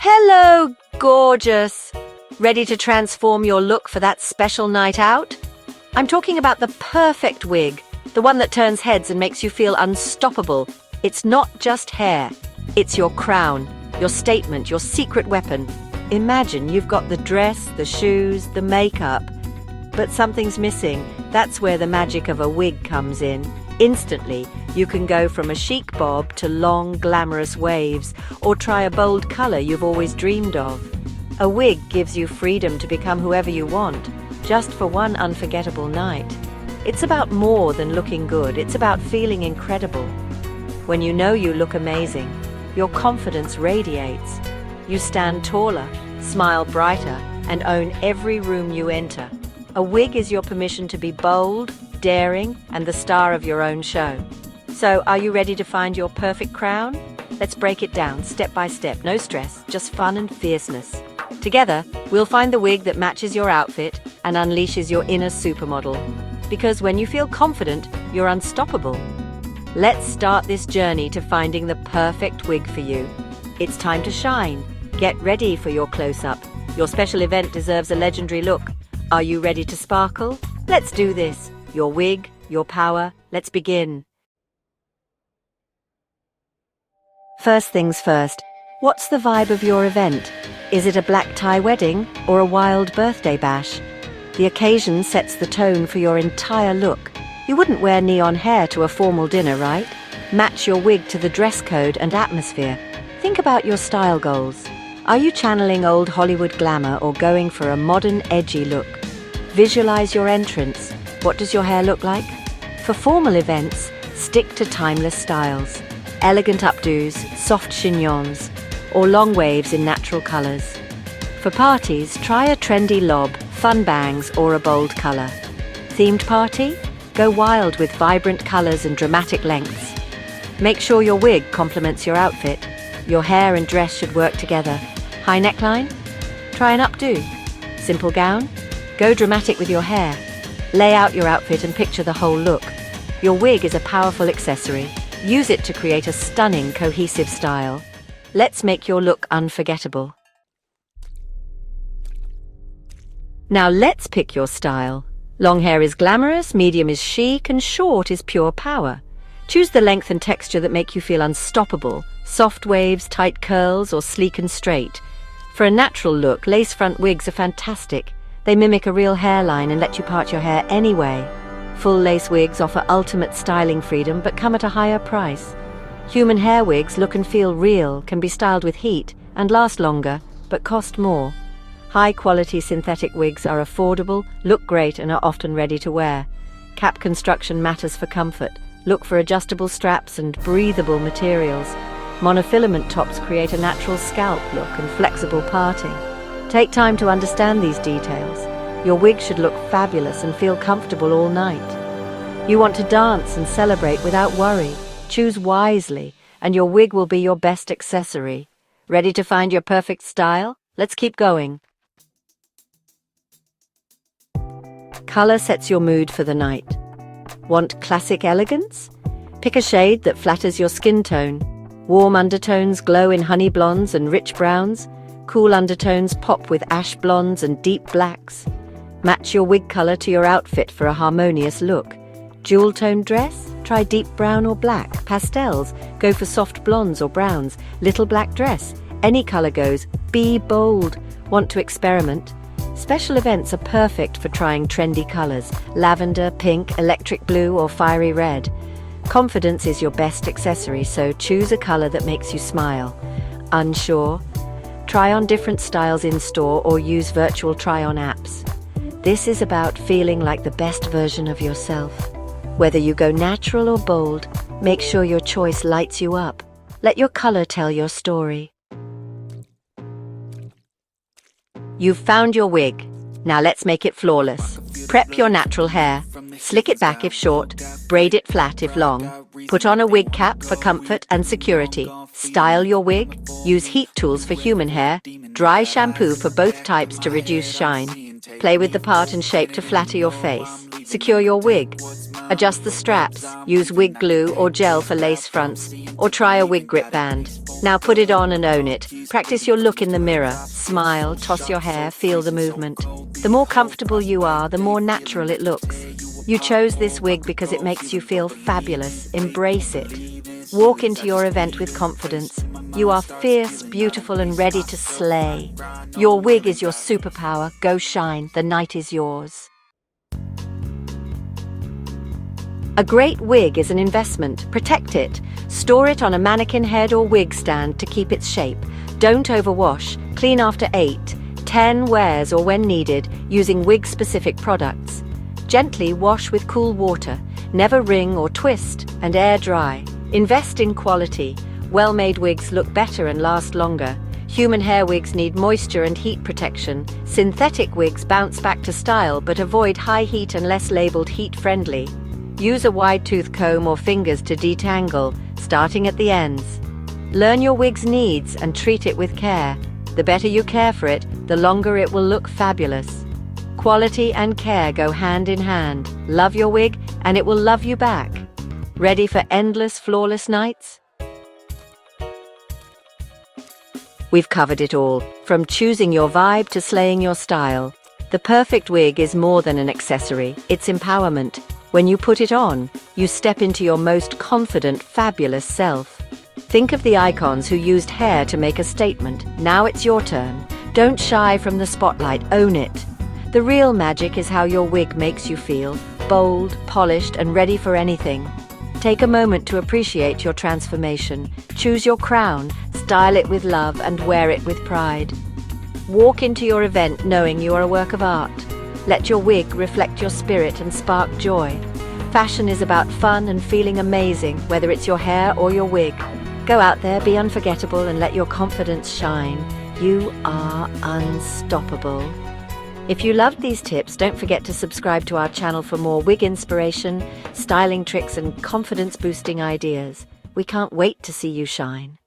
Hello, gorgeous! Ready to transform your look for that special night out? I'm talking about the perfect wig, the one that turns heads and makes you feel unstoppable. It's not just hair, it's your crown, your statement, your secret weapon. Imagine you've got the dress, the shoes, the makeup, but something's missing. That's where the magic of a wig comes in. Instantly, you can go from a chic bob to long, glamorous waves, or try a bold color you've always dreamed of. A wig gives you freedom to become whoever you want, just for one unforgettable night. It's about more than looking good, it's about feeling incredible. When you know you look amazing, your confidence radiates. You stand taller, smile brighter, and own every room you enter. A wig is your permission to be bold, daring, and the star of your own show. So, are you ready to find your perfect crown? Let's break it down step by step, no stress, just fun and fierceness. Together, we'll find the wig that matches your outfit and unleashes your inner supermodel. Because when you feel confident, you're unstoppable. Let's start this journey to finding the perfect wig for you. It's time to shine. Get ready for your close-up. Your special event deserves a legendary look. Are you ready to sparkle? Let's do this. Your wig, your power, let's begin. First things first, what's the vibe of your event? Is it a black tie wedding or a wild birthday bash? The occasion sets the tone for your entire look. You wouldn't wear neon hair to a formal dinner, right? Match your wig to the dress code and atmosphere. Think about your style goals. Are you channeling old Hollywood glamour or going for a modern, edgy look? Visualize your entrance. What does your hair look like? For formal events, stick to timeless styles. Elegant updos, soft chignons, or long waves in natural colors. For parties, try a trendy lob, fun bangs, or a bold color. Themed party? Go wild with vibrant colors and dramatic lengths. Make sure your wig complements your outfit. Your hair and dress should work together. High neckline? Try an updo. Simple gown? Go dramatic with your hair. Lay out your outfit and picture the whole look. Your wig is a powerful accessory. Use it to create a stunning, cohesive style. Let's make your look unforgettable. Now let's pick your style. Long hair is glamorous, medium is chic, and short is pure power. Choose the length and texture that make you feel unstoppable. Soft waves, tight curls, or sleek and straight. For a natural look, lace front wigs are fantastic. They mimic a real hairline and let you part your hair anyway. Full lace wigs offer ultimate styling freedom but come at a higher price. Human hair wigs look and feel real, can be styled with heat, and last longer, but cost more. High-quality synthetic wigs are affordable, look great, and are often ready to wear. Cap construction matters for comfort. Look for adjustable straps and breathable materials. Monofilament tops create a natural scalp look and flexible parting. Take time to understand these details. Your wig should look fabulous and feel comfortable all night. You want to dance and celebrate without worry. Choose wisely, and your wig will be your best accessory. Ready to find your perfect style? Let's keep going. Color sets your mood for the night. Want classic elegance? Pick a shade that flatters your skin tone. Warm undertones glow in honey blondes and rich browns. Cool undertones pop with ash blondes and deep blacks. Match your wig color to your outfit for a harmonious look. Jewel-toned dress? Try deep brown or black. Pastels? Go for soft blondes or browns. Little black dress? Any color goes. Be bold. Want to experiment? Special events are perfect for trying trendy colors. Lavender, pink, electric blue, or fiery red. Confidence is your best accessory, so choose a color that makes you smile. Unsure? Try on different styles in store or use virtual try-on apps. This is about feeling like the best version of yourself. Whether you go natural or bold, make sure your choice lights you up. Let your color tell your story. You've found your wig. Now let's make it flawless. Prep your natural hair. Slick it back if short, braid it flat if long. Put on a wig cap for comfort and security. Style your wig. Use heat tools for human hair. Dry shampoo for both types to reduce shine. Play with the part and shape to flatter your face. Secure your wig. Adjust the straps, use wig glue or gel for lace fronts, or try a wig grip band. Now put it on and own it. Practice your look in the mirror. Smile, toss your hair, feel the movement. The more comfortable you are, the more natural it looks. You chose this wig because it makes you feel fabulous. Embrace it. Walk into your event with confidence. You are fierce, beautiful, and ready to slay. Your wig is your superpower. Go shine. The night is yours. A great wig is an investment. Protect it. Store it on a mannequin head or wig stand to keep its shape. Don't overwash. Clean after 8, 10 wears or when needed, using wig-specific products. Gently wash with cool water. Never wring or twist, and air dry. Invest in quality. Well-made wigs look better and last longer. Human hair wigs need moisture and heat protection. Synthetic wigs bounce back to style but avoid high heat unless labeled heat-friendly. Use a wide-tooth comb or fingers to detangle, starting at the ends. Learn your wig's needs and treat it with care. The better you care for it, the longer it will look fabulous. Quality and care go hand in hand. Love your wig and it will love you back. Ready for endless, flawless nights? We've covered it all, from choosing your vibe to slaying your style. The perfect wig is more than an accessory, it's empowerment. When you put it on, you step into your most confident, fabulous self. Think of the icons who used hair to make a statement. Now it's your turn. Don't shy from the spotlight, own it. The real magic is how your wig makes you feel, bold, polished, and ready for anything. Take a moment to appreciate your transformation. Choose your crown, style it with love, and wear it with pride. Walk into your event knowing you are a work of art. Let your wig reflect your spirit and spark joy. Fashion is about fun and feeling amazing, whether it's your hair or your wig. Go out there, be unforgettable, and let your confidence shine. You are unstoppable. If you loved these tips, don't forget to subscribe to our channel for more wig inspiration, styling tricks, and confidence-boosting ideas. We can't wait to see you shine.